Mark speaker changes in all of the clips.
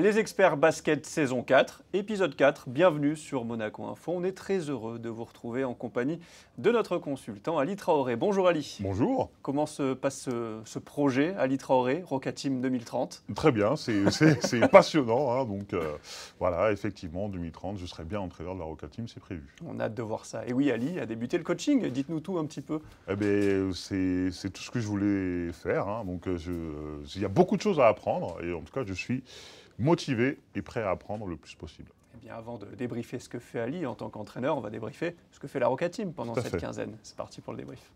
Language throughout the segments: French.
Speaker 1: Les experts basket saison 4, épisode 4, bienvenue sur Monaco Info. On est très heureux de vous retrouver en compagnie de notre consultant Ali Traoré. Bonjour Ali.
Speaker 2: Bonjour.
Speaker 1: Comment se passe ce projet Ali Traoré, Roca Team 2030?
Speaker 2: Très bien, c'est passionnant. Hein, donc voilà, effectivement, en 2030, je serai bien entraîneur de la Roca Team, c'est prévu.
Speaker 1: On a hâte de voir ça. Et oui, Ali a débuté le coaching, dites-nous tout un petit peu.
Speaker 2: Eh bien, c'est tout ce que je voulais faire. Hein, donc il y a beaucoup de choses à apprendre et en tout cas, je suis motivé et prêt à apprendre le plus possible.
Speaker 1: Eh bien, avant de débriefer ce que fait Ali en tant qu'entraîneur, on va débriefer ce que fait la Roca Team pendant cette quinzaine. C'est parti pour le débrief.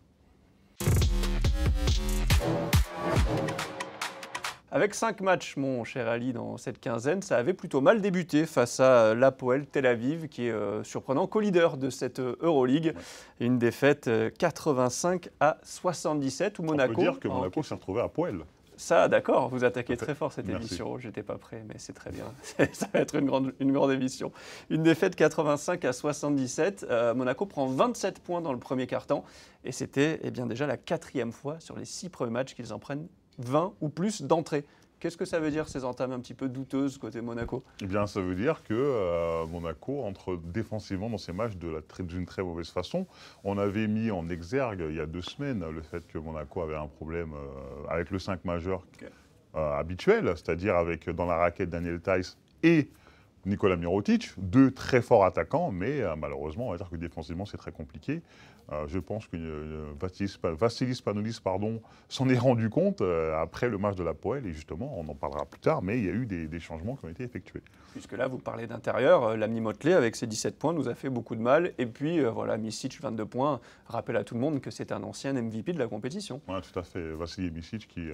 Speaker 1: Avec 5 matchs, mon cher Ali, dans cette quinzaine, ça avait plutôt mal débuté face à l'Hapoel Tel Aviv, qui est surprenant co-leader de cette Euroleague. Ouais. Une défaite 85-77 où Monaco...
Speaker 2: On peut dire que Monaco s'est retrouvé à Poel.
Speaker 1: Ça, d'accord, vous attaquez très fort cette émission. J'étais pas prêt, mais c'est très bien. Ça va être une grande émission. Une défaite 85-77. Monaco prend 27 points dans le premier quart-temps. Et c'était déjà la 4e fois sur les 6 premiers matchs qu'ils en prennent 20 ou plus d'entrées. Qu'est-ce que ça veut dire, ces entames un petit peu douteuses côté Monaco?
Speaker 2: Eh bien, ça veut dire que Monaco entre défensivement dans ces matchs d'une très mauvaise façon. On avait mis en exergue il y a 2 semaines le fait que Monaco avait un problème avec le 5 majeur habituel, c'est-à-dire avec dans la raquette Daniel Theis et Nikola Mirotic, 2 très forts attaquants, mais malheureusement, on va dire que défensivement, c'est très compliqué. Je pense que Vassilis Spanoulis s'en est rendu compte après le match de l'Hapoel, et justement, on en parlera plus tard, mais il y a eu des changements qui ont été effectués.
Speaker 1: Puisque là, vous parlez d'intérieur, l'ami Motley, avec ses 17 points, nous a fait beaucoup de mal. Et puis, voilà, Micic, 22 points, rappelle à tout le monde que c'est un ancien MVP de la compétition.
Speaker 2: Oui, tout à fait. Vassili Micic qui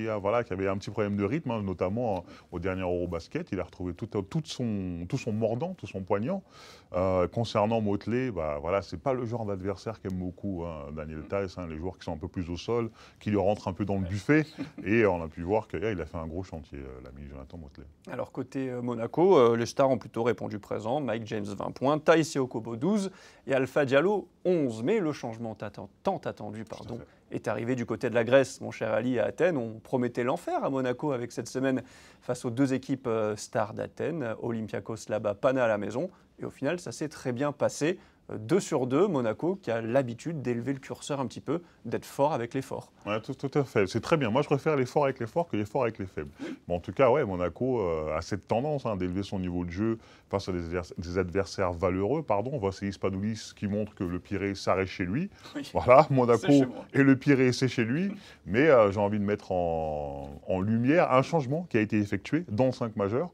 Speaker 2: avait un petit problème de rythme, hein, notamment au dernier Eurobasket. Il a retrouvé tout son mordant, tout son poignant. Concernant Motley, voilà, c'est pas le genre d'adversaire qu'aime beaucoup Daniel Theis, les joueurs qui sont un peu plus au sol, qui lui rentrent un peu dans le buffet. Et on a pu voir qu'il a fait un gros chantier, l'ami Jonathan Motley.
Speaker 1: Alors, côté Monaco, les stars ont plutôt répondu présent. Mike James, 20 points, Theis et Okobo, 12 et Alpha Diallo, 11. Mais le changement tant attendu est arrivé du côté de la Grèce, mon cher Ali, à Athènes. On promettait l'enfer à Monaco avec cette semaine face aux 2 équipes stars d'Athènes, Olympiakos là-bas, Pana à la maison. Et au final, ça s'est très bien passé. 2 sur 2, Monaco qui a l'habitude d'élever le curseur un petit peu, d'être fort avec les forts.
Speaker 2: Ouais, tout à fait, c'est très bien. Moi, je préfère les forts avec les forts que les forts avec les faibles. Oui. Bon, en tout cas, ouais, Monaco a cette tendance d'élever son niveau de jeu face à des adversaires valeureux. Voici Spanoulis qui montre que le Pirée s'arrête chez lui. Oui. Voilà, Monaco et le Pirée, c'est chez lui. Mais j'ai envie de mettre en lumière un changement qui a été effectué dans le 5 majeur.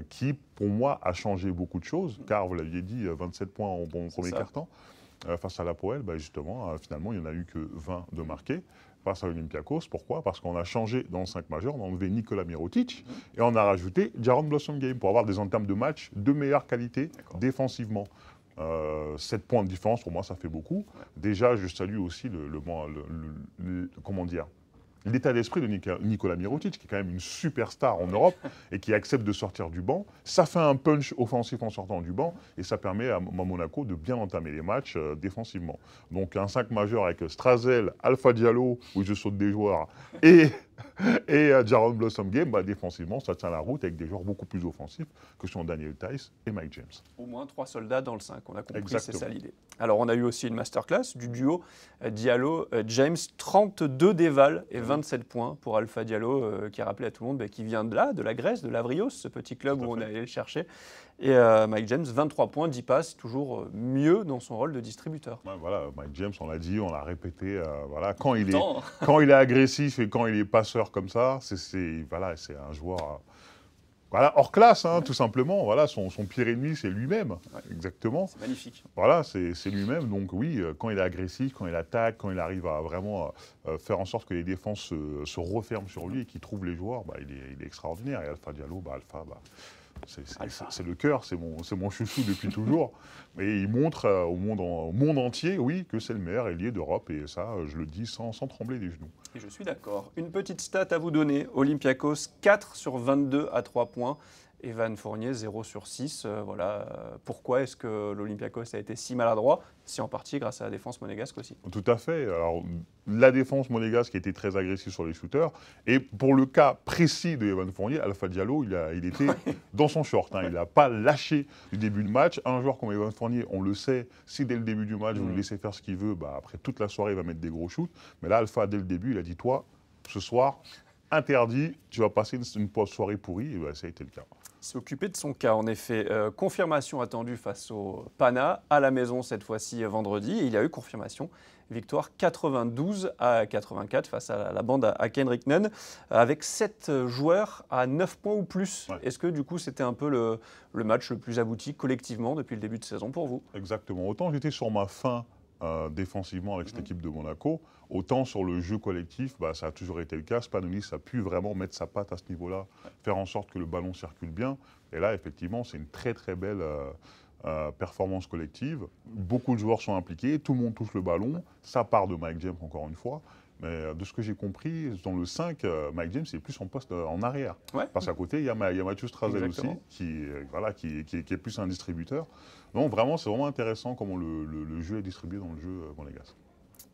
Speaker 2: Qui, pour moi, a changé beaucoup de choses, car, vous l'aviez dit, 27 points au premier quart-temps. Face à l'Hapoel, justement, finalement, il n'y en a eu que 20 de marqués. Face à l'Olympiakos, pourquoi? Parce qu'on a changé dans le 5 majeur, on a enlevé Nikola Mirotic et on a rajouté Jaron Blossomgame pour avoir des entames de match de meilleure qualité défensivement. 7 points de différence, pour moi, ça fait beaucoup. Déjà, je salue aussi comment dire, l'état d'esprit de Nikola Mirotic, qui est quand même une superstar en Europe et qui accepte de sortir du banc. Ça fait un punch offensif en sortant du banc et ça permet à Monaco de bien entamer les matchs défensivement. Donc un 5 majeur avec Strazel, Alpha Diallo, où je saute des joueurs, et Jaron Blossomgame, défensivement, ça tient la route avec des joueurs beaucoup plus offensifs que sont Daniel Theis et Mike James.
Speaker 1: Au moins 3 soldats dans le 5, on a compris, c'est ça l'idée. Alors on a eu aussi une masterclass du duo Diallo-James, 32 dévals et 27 points pour Alpha Diallo, qui a rappelé à tout le monde qui vient de là, de la Grèce, de l'Avrios, ce petit club où on est allé le chercher. Et Mike James, 23 points, 10 passes, toujours mieux dans son rôle de distributeur.
Speaker 2: Ouais, voilà, Mike James, on l'a dit, on l'a répété, voilà, quand il est agressif et quand il est passeur comme ça, c'est un joueur hors classe, tout simplement. Voilà, son pire ennemi, c'est lui-même, exactement.
Speaker 1: C'est magnifique.
Speaker 2: Voilà, c'est lui-même. Donc oui, quand il est agressif, quand il attaque, quand il arrive à vraiment faire en sorte que les défenses se referment sur lui et qu'il trouve les joueurs, il est extraordinaire. Et Alpha Diallo, c'est le cœur, c'est mon chouchou depuis toujours. Et il montre au monde entier, oui, que c'est le meilleur ailier d'Europe. Et ça, je le dis sans trembler des genoux.
Speaker 1: Et je suis d'accord. Une petite stat à vous donner. Olympiakos, 4 sur 22 à 3 points. Evan Fournier, 0 sur 6. Pourquoi est-ce que l'Olympiakos a été si maladroit? C'est en partie grâce à la défense monégasque aussi.
Speaker 2: Tout à fait. Alors, la défense monégasque a été très agressive sur les shooters. Et pour le cas précis de Evan Fournier, Alpha Diallo, il était dans son short. Il n'a pas lâché du début de match. Un joueur comme Evan Fournier, on le sait, si dès le début du match, vous le laissez faire ce qu'il veut, après toute la soirée, il va mettre des gros shoots. Mais là, Alpha, dès le début, il a dit, toi, ce soir, interdit, tu vas passer une soirée pourrie. Et ça a été le cas.
Speaker 1: S'est occupé de son cas, en effet. Confirmation attendue face au Pana, à la maison cette fois-ci vendredi. Et il y a eu confirmation. Victoire 92-84 face à la bande à Kendrick Nunn, avec 7 joueurs à 9 points ou plus. Ouais. Est-ce que du coup c'était un peu le match le plus abouti collectivement depuis le début de saison pour vous?
Speaker 2: Exactement. Autant j'étais sur ma faim défensivement avec cette équipe de Monaco, autant sur le jeu collectif, ça a toujours été le cas. Spanoulis a pu vraiment mettre sa patte à ce niveau-là, faire en sorte que le ballon circule bien. Et là, effectivement, c'est une très très belle performance collective. Beaucoup de joueurs sont impliqués, tout le monde touche le ballon. Ça part de Mike James encore une fois. Mais de ce que j'ai compris, dans le 5, Mike James est plus en poste en arrière. Ouais. Parce qu'à côté, il y a Mathieu Strazel aussi, qui est plus un distributeur. Donc vraiment, c'est vraiment intéressant comment le jeu est distribué dans le jeu monégasque.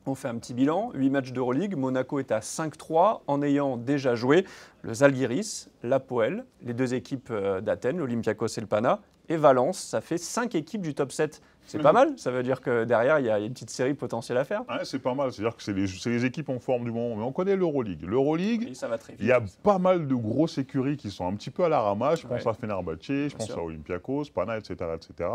Speaker 1: On fait un petit bilan, 8 matchs d'Euroleague, Monaco est à 5-3 en ayant déjà joué le Zalgiris, l'Apoel, les 2 équipes d'Athènes, l'Olympiakos et le Pana, et Valence. Ça fait 5 équipes du top 7. C'est pas mal, ça veut dire que derrière, il y a une petite série potentielle à faire.
Speaker 2: Ouais, c'est pas mal, c'est-à-dire que c'est les équipes en forme du moment. Mais on connaît l'Euroleague. L'Euroleague, il y a pas mal de grosses écuries qui sont un petit peu à la ramasse. Je pense à Fenerbahçe, je pense à Olympiakos, Pana, etc., etc.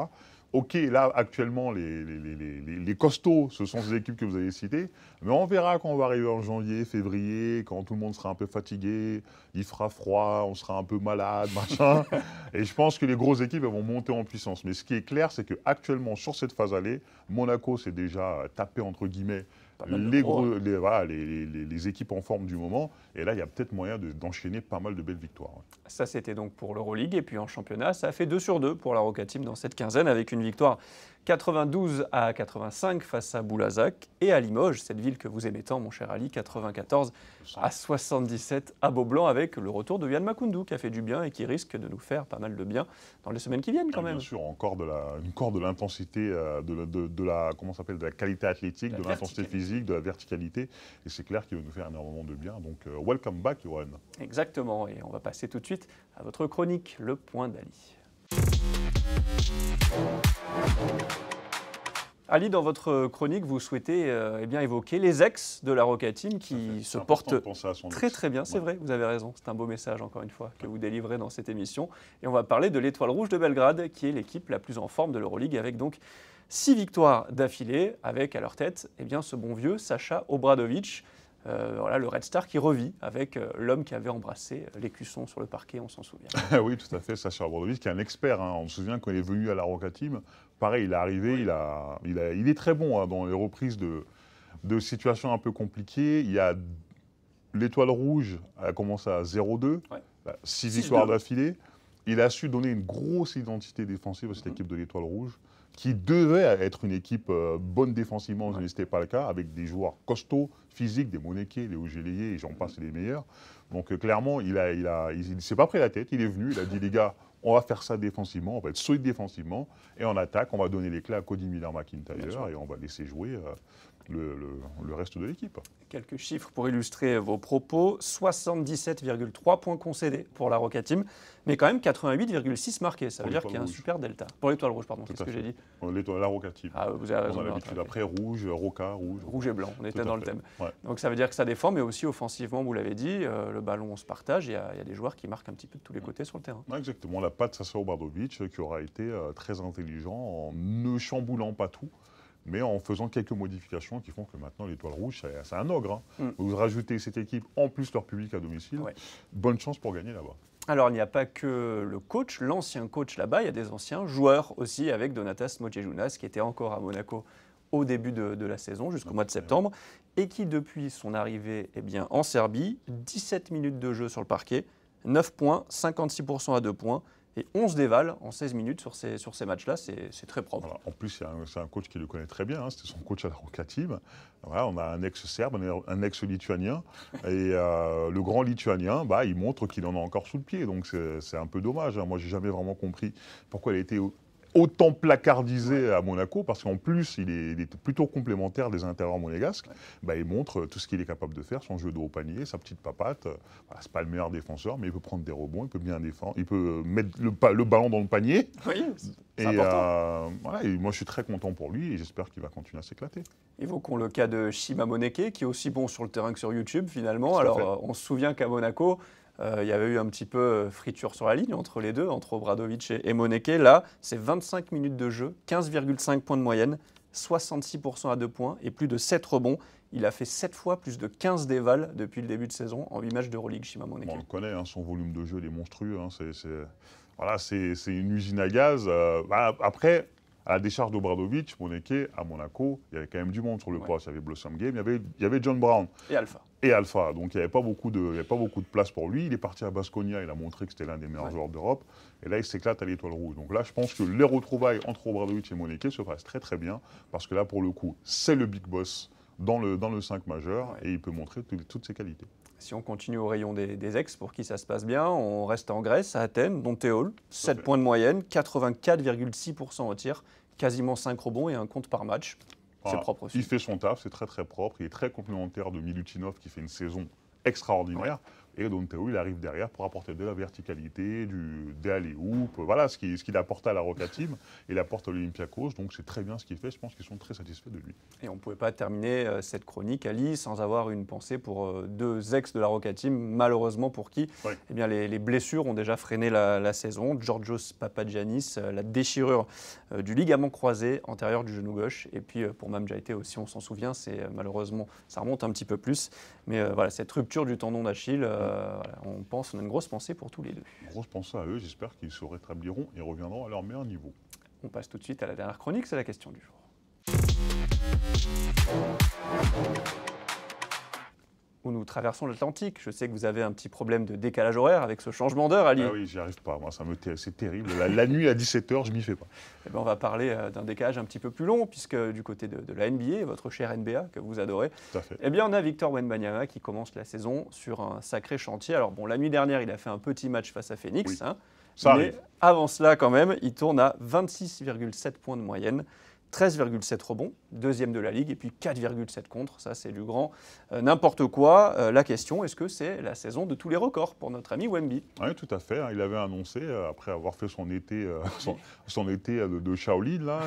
Speaker 2: Ok, là, actuellement, les costauds, ce sont ces équipes que vous avez citées. Mais on verra quand on va arriver en janvier, février, quand tout le monde sera un peu fatigué, il fera froid, on sera un peu malade, machin. Et je pense que les grosses équipes elles vont monter en puissance. Mais ce qui est clair, c'est qu'actuellement, sur cette phase allée, Monaco s'est déjà tapé, entre guillemets, les équipes en forme du moment. Et là, il y a peut-être moyen d'enchaîner pas mal de belles victoires. Ouais.
Speaker 1: Ça, c'était donc pour l'Euroleague. Et puis en championnat, ça a fait 2 sur 2 pour la Roca Team dans cette quinzaine, avec une victoire 92-85 face à Boulazac et à Limoges, cette ville que vous aimez tant, mon cher Ali, 94-77 à Beaublanc, avec le retour de Yann Makoundou, qui a fait du bien et qui risque de nous faire pas mal de bien dans les semaines qui viennent quand même.
Speaker 2: Bien sûr, encore de l'intensité, de la qualité athlétique, de l'intensité physique, de la verticalité. Et c'est clair qu'il va nous faire énormément de bien. Donc, welcome back, Johan.
Speaker 1: Exactement. Et on va passer tout de suite à votre chronique, le point d'Ali. Ali, dans votre chronique, vous souhaitez évoquer les ex de la Roca Team qui se portent très très bien. C'est vrai, vous avez raison. C'est un beau message, encore une fois, que vous délivrez dans cette émission. Et on va parler de l'Étoile Rouge de Belgrade, qui est l'équipe la plus en forme de l'Euroleague, avec donc 6 victoires d'affilée, avec à leur tête ce bon vieux Sacha Obradovic. Le Red Star qui revit avec l'homme qui avait embrassé l'écusson sur le parquet, on s'en souvient.
Speaker 2: Oui, tout à fait, Sacha Obradovic, qui est un expert. On se souvient quand il est venu à la Roca Team, pareil, il est arrivé, il est très bon dans les reprises de situations un peu compliquées. Il y a l'Étoile Rouge, elle a commencé à 0-2, 6 victoires d'affilée. Il a su donner une grosse identité défensive à cette équipe de l'Étoile Rouge, qui devait être une équipe bonne défensivement, ce n'était pas le cas, avec des joueurs costauds, physiques, des Moneke, les Ogélier, et j'en passe les meilleurs. Donc clairement, il ne s'est pas pris la tête, il est venu, il a dit les gars, on va faire ça défensivement, on va être solide défensivement, et en attaque, on va donner les clés à Cody Miller-McIntyre, et on va laisser jouer le reste de l'équipe.
Speaker 1: Quelques chiffres pour illustrer vos propos. 77,3 points concédés pour la Roca Team, mais quand même 88,6 marqués. Ça veut dire qu'il y a un super delta. Pour l'Étoile Rouge, pardon, c'est ce que j'ai dit.
Speaker 2: La Roca Team.
Speaker 1: Ah, vous avez raison.
Speaker 2: On a l'habitude après rouge, Roca, rouge.
Speaker 1: Rouge et blanc, on était dans le thème. Ouais. Donc ça veut dire que ça défend, mais aussi offensivement, vous l'avez dit, le ballon on se partage, il y a des joueurs qui marquent un petit peu de tous les côtés sur le terrain.
Speaker 2: Ouais, exactement, la patte Sacha Obradovic qui aura été très intelligent en ne chamboulant pas tout, mais en faisant quelques modifications qui font que maintenant l'Étoile Rouge, c'est un ogre. Vous rajoutez cette équipe, en plus leur public à domicile, bonne chance pour gagner là-bas.
Speaker 1: Alors il n'y a pas que le coach, l'ancien coach là-bas, il y a des anciens joueurs aussi, avec Donatas Motiejunas qui était encore à Monaco au début de la saison, jusqu'au mois de septembre, et qui depuis son arrivée en Serbie, 17 minutes de jeu sur le parquet, 9 points, 56% à 2 points, et 11 dévals en 16 minutes sur ces matchs-là. C'est très propre.
Speaker 2: Voilà. En plus, c'est un coach qui le connaît très bien. Hein. C'était son coach à la Roca Team. Voilà, on a un ex-serbe, un ex-lituanien. Et le grand lituanien, il montre qu'il en a encore sous le pied. Donc c'est un peu dommage. Hein. Moi, j'ai jamais vraiment compris pourquoi il a été autant placardisé à Monaco, parce qu'en plus, il est plutôt complémentaire des intérieurs monégasques. Il montre tout ce qu'il est capable de faire, son jeu de haut panier, sa petite papate. C'est pas le meilleur défenseur, mais il peut prendre des rebonds, il peut bien défendre, il peut mettre le ballon dans le panier.
Speaker 1: Oui, c'est important.
Speaker 2: Et moi, je suis très content pour lui et j'espère qu'il va continuer à s'éclater.
Speaker 1: Évoquons le cas de Shima Moneke, qui est aussi bon sur le terrain que sur YouTube, finalement. Alors, on se souvient qu'à Monaco, il y avait eu un petit peu friture sur la ligne entre les deux, entre Obradovic et Moneke. Là, c'est 25 minutes de jeu, 15,5 points de moyenne, 66% à 2 points et plus de 7 rebonds. Il a fait 7 fois plus de 15 dévals depuis le début de saison en 8 matchs d'Euroleague, Shima Moneke.
Speaker 2: On le connaît, hein, son volume de jeu, il est monstrueux. Hein, c'est une usine à gaz. Après, à la décharge d'Obradovic, Moneke, à Monaco, il y avait quand même du monde sur le poste. Il y avait Blossom Game, il y avait John Brown.
Speaker 1: Et Alpha.
Speaker 2: Donc il n'y avait pas beaucoup de place pour lui. Il est parti à Baskonia, il a montré que c'était l'un des meilleurs joueurs d'Europe. Et là, il s'éclate à l'Étoile Rouge. Donc là, je pense que les retrouvailles entre Obradovic et Moneke se passent très très bien. Parce que là, pour le coup, c'est le big boss dans le 5 majeur et il peut montrer toutes ses qualités.
Speaker 1: Si on continue au rayon des ex, pour qui ça se passe bien, on reste en Grèce, à Athènes, Donte Hall, 7 points de moyenne, 84,6% au tir, quasiment 5 rebonds et un compte par match. C'est propre aussi.
Speaker 2: Il fait son taf, c'est très très propre. Il est très complémentaire de Milutinov qui fait une saison extraordinaire. Et Donte Hall, il arrive derrière pour apporter de la verticalité, des alley-oop. Voilà ce qu'il apporte à la Roca Team. Il apporte à l'Olympiakos. Donc c'est très bien ce qu'il fait. Je pense qu'ils sont très satisfaits de lui.
Speaker 1: Et on ne pouvait pas terminer cette chronique, Ali, sans avoir une pensée pour deux ex de la Roca Team, malheureusement pour qui eh bien, les blessures ont déjà freiné la saison. Georgios Papagiannis, la déchirure du ligament croisé antérieur du genou gauche. Et puis pour Mam Jaite aussi, on s'en souvient, c'est malheureusement, ça remonte un petit peu plus. Mais voilà, cette rupture du tendon d'Achille, on a une grosse pensée pour tous les deux.
Speaker 2: Grosse pensée à eux, j'espère qu'ils se rétabliront et reviendront à leur meilleur niveau.
Speaker 1: On passe tout de suite à la dernière chronique, c'est la question du jour. Où nous traversons l'Atlantique. Je sais que vous avez un petit problème de décalage horaire avec ce changement d'heure, Ali.
Speaker 2: Ah oui, j'y arrive pas. Moi, c'est terrible. La nuit à 17h, je m'y fais pas.
Speaker 1: Eh bien, on va parler d'un décalage un petit peu plus long, puisque du côté de la NBA, votre chère NBA, que vous adorez,
Speaker 2: tout à fait.
Speaker 1: Eh bien, on a Victor Wembanyama qui commence la saison sur un sacré chantier. Alors bon, la nuit dernière, il a fait un petit match face à Phoenix.
Speaker 2: Oui,
Speaker 1: hein,
Speaker 2: ça
Speaker 1: mais
Speaker 2: arrive.
Speaker 1: avant cela, quand même, il tourne à 26,7 points de moyenne. 13,7 rebonds, deuxième de la Ligue, et puis 4,7 contre. Ça, c'est du grand n'importe quoi. La question, est-ce que c'est la saison de tous les records pour notre ami Wemby?
Speaker 2: Oui, tout à fait. Il avait annoncé, après avoir fait son été, son été de Shaolin,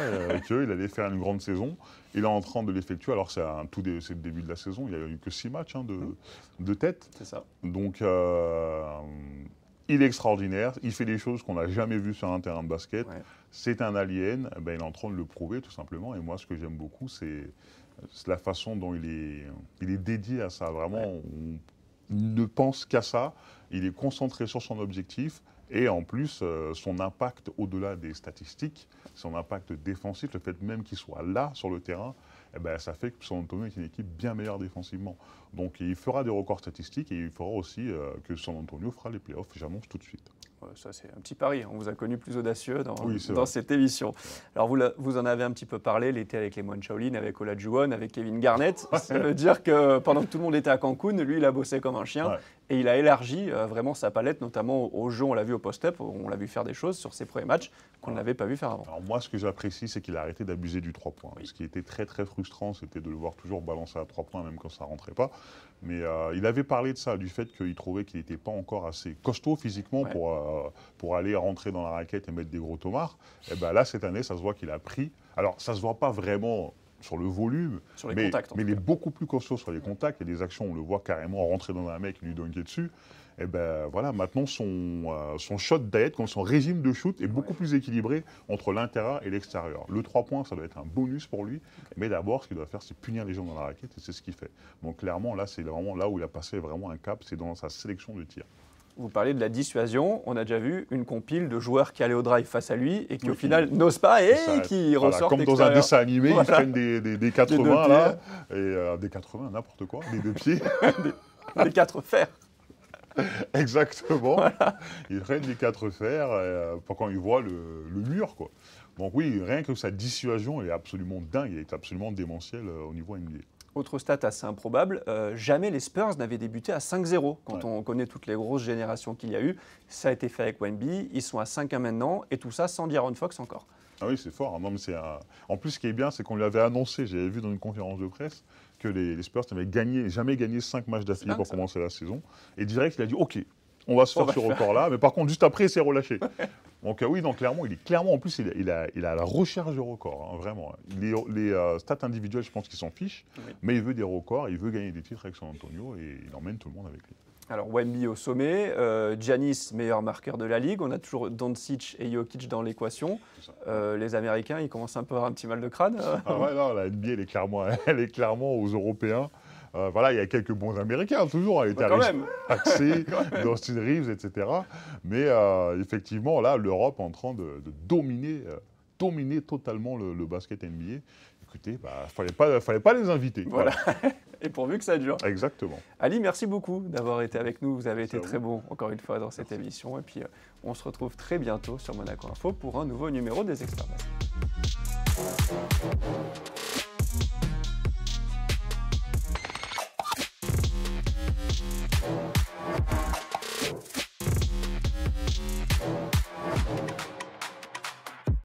Speaker 2: qu'il allait faire une grande saison. Il est en train de l'effectuer. Alors, c'est le début de la saison. Il n'y a eu que 6 matchs de tête.
Speaker 1: C'est ça.
Speaker 2: Donc, il est extraordinaire. Il fait des choses qu'on n'a jamais vues sur un terrain de basket. Ouais. C'est un alien. Il est en train de le prouver, tout simplement. Et moi, ce que j'aime beaucoup, c'est la façon dont il est dédié à ça. Vraiment, on ne pense qu'à ça. Il est concentré sur son objectif. Et en plus, son impact au-delà des statistiques, son impact défensif, le fait même qu'il soit là sur le terrain, ça fait que San Antonio est une équipe bien meilleure défensivement. Donc il fera des records statistiques et il fera aussi que San Antonio fera les playoffs, j'annonce tout de suite.
Speaker 1: Ça, c'est un petit pari. On vous a connu plus audacieux dans cette émission. Alors, vous en avez un petit peu parlé l'été avec les moines Shaolin, avec Olajuwon, avec Kevin Garnett. Ça veut dire que pendant que tout le monde était à Cancun, lui, il a bossé comme un chien. Ouais. Et il a élargi vraiment sa palette, notamment au jeu. On l'a vu au post-up, on l'a vu faire des choses sur ses premiers matchs qu'on n'avait pas vu faire avant.
Speaker 2: Alors moi, ce que j'apprécie, c'est qu'il a arrêté d'abuser du 3 points. Oui. Ce qui était très très frustrant, c'était de le voir toujours balancer à 3 points, même quand ça ne rentrait pas. Mais il avait parlé de ça, du fait qu'il trouvait qu'il n'était pas encore assez costaud physiquement pour aller rentrer dans la raquette et mettre des gros tomards. Et là, cette année, ça se voit qu'il a pris. Alors, ça ne se voit pas vraiment sur le volume,
Speaker 1: sur les contacts,
Speaker 2: mais il est beaucoup plus costaud sur les contacts. Il y a des actions, on le voit carrément rentrer dans un mec et lui dunker dessus. Et voilà, maintenant son shot diet, son régime de shoot est beaucoup plus équilibré entre l'intérieur et l'extérieur. Le 3 points, ça doit être un bonus pour lui, mais d'abord, ce qu'il doit faire, c'est punir les gens dans la raquette, et c'est ce qu'il fait. Donc clairement, là, c'est vraiment là où il a passé vraiment un cap, c'est dans sa sélection de tir.
Speaker 1: Vous parlez de la dissuasion, on a déjà vu une compile de joueurs qui allaient au drive face à lui et qui au final n'osent pas et qui ressortent
Speaker 2: comme dans un dessin animé, ils prennent des 80 là, et des 80, n'importe quoi, des 2 pieds.
Speaker 1: des 4 fers.
Speaker 2: Exactement. Voilà. Ils prennent les 4 fers quand ils voient le mur, quoi. Donc oui, rien que sa dissuasion elle est absolument dingue, elle est absolument démentielle au niveau NBA.
Speaker 1: Autre stat assez improbable, jamais les Spurs n'avaient débuté à 5-0. Quand on connaît toutes les grosses générations qu'il y a eu, ça a été fait avec Wemby, ils sont à 5-1 maintenant, et tout ça sans De'Aaron Fox encore.
Speaker 2: Ah oui, c'est fort. Non, mais en plus, ce qui est bien, c'est qu'on lui avait annoncé, j'avais vu dans une conférence de presse, que les Spurs n'avaient jamais gagné 5 matchs d'affilée pour commencer la saison. Et direct, il a dit, OK, on va se faire ce record-là, mais par contre, juste après, il s'est relâché. Donc oui, donc clairement, en plus, il a la recherche de records, hein, vraiment. Les stats individuels, je pense qu'il s'en fiche, mais il veut des records, il veut gagner des titres avec San Antonio, et il emmène tout le monde avec lui.
Speaker 1: Alors Wemby au sommet, Giannis, meilleur marqueur de la Ligue, on a toujours Doncic et Jokic dans l'équation. Les Américains, ils commencent un peu à avoir un petit mal de crâne.
Speaker 2: Ah ouais, non, la NBA, elle est clairement aux Européens. Voilà, il y a quelques bons Américains, toujours. Elle était Axé, Austin Reeves, etc. Mais effectivement, là, l'Europe est en train de dominer totalement le basket NBA. Écoutez, fallait pas les inviter.
Speaker 1: Voilà. Et pourvu que ça dure.
Speaker 2: Exactement.
Speaker 1: Ali, merci beaucoup d'avoir été avec nous. Vous avez été très bon, encore une fois, dans cette émission. Et puis, on se retrouve très bientôt sur Monaco Info pour un nouveau numéro des Experts.